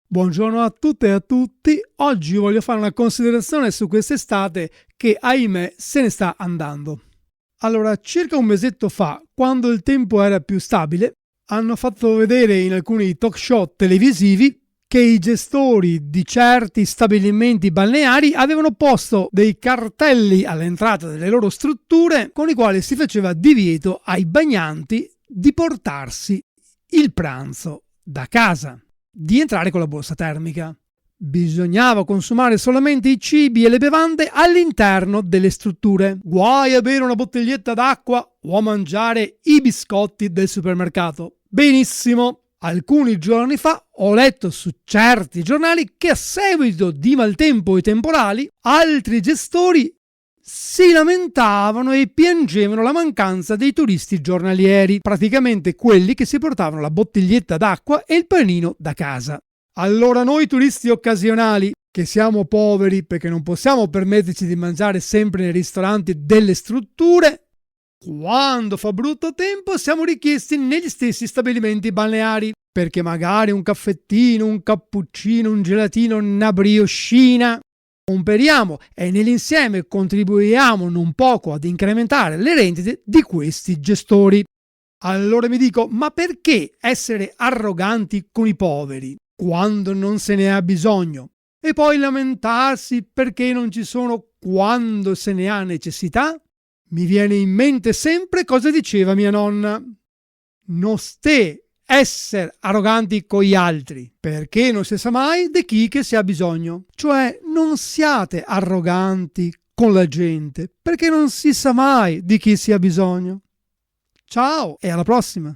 Buongiorno a tutte e a tutti. Oggi voglio fare una considerazione su quest'estate che, ahimè, se ne sta andando. Allora, circa un mesetto fa, quando il tempo era più stabile, hanno fatto vedere in alcuni talk show televisivi che i gestori di certi stabilimenti balneari avevano posto dei cartelli all'entrata delle loro strutture con i quali si faceva divieto ai bagnanti di portarsi il pranzo da casa, di entrare con la borsa termica. Bisognava consumare solamente i cibi e le bevande all'interno delle strutture. Guai a bere una bottiglietta d'acqua o a mangiare i biscotti del supermercato. Benissimo! Alcuni giorni fa ho letto su certi giornali che a seguito di maltempo e temporali altri gestori si lamentavano e piangevano la mancanza dei turisti giornalieri, praticamente quelli che si portavano la bottiglietta d'acqua e il panino da casa. Allora noi turisti occasionali, che siamo poveri perché non possiamo permetterci di mangiare sempre nei ristoranti delle strutture, quando fa brutto tempo siamo richiesti negli stessi stabilimenti balneari, perché magari un caffettino, un cappuccino, un gelatino, una brioscina comperiamo e nell'insieme contribuiamo non poco ad incrementare le rendite di questi gestori. Allora mi dico, ma perché essere arroganti con i poveri quando non se ne ha bisogno e poi lamentarsi perché non ci sono quando se ne ha necessità? Mi viene in mente sempre cosa diceva mia nonna: non ste essere arroganti con gli altri, perché non si sa mai di chi che si ha bisogno. Cioè, non siate arroganti con la gente, perché non si sa mai di chi si ha bisogno. Ciao e alla prossima!